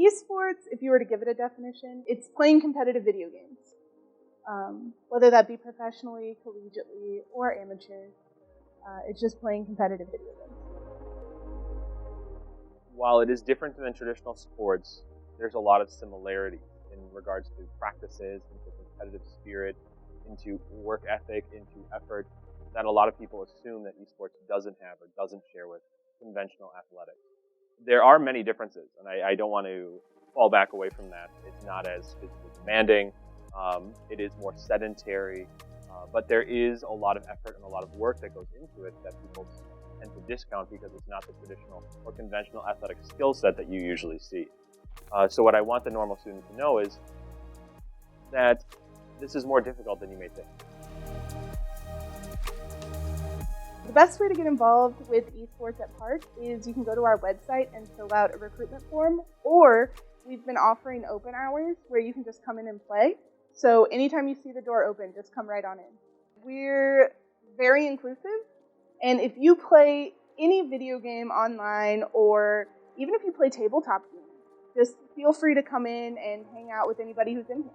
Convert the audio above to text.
Esports, if you were to give it a definition, it's playing competitive video games. Whether that be professionally, collegiately, or amateur, it's just playing competitive video games. While it is different than traditional sports, there's a lot of similarity in regards to practices, into competitive spirit, into work ethic, into effort, that a lot of people assume that esports doesn't have or doesn't share with conventional athletics. There are many differences, and I don't want to fall back away from that. It's not as physically demanding. It is more sedentary, but there is a lot of effort and a lot of work that goes into it that people tend to discount because it's not the traditional or conventional athletic skill set that you usually see. So what I want the normal student to know is that this is more difficult than you may think. The best way to get involved with esports at Park is you can go to our website and fill out a recruitment form, or we've been offering open hours where you can just come in and play. So anytime you see the door open, just come right on in. We're very inclusive, and if you play any video game online, or even if you play tabletop games, just feel free to come in and hang out with anybody who's in here.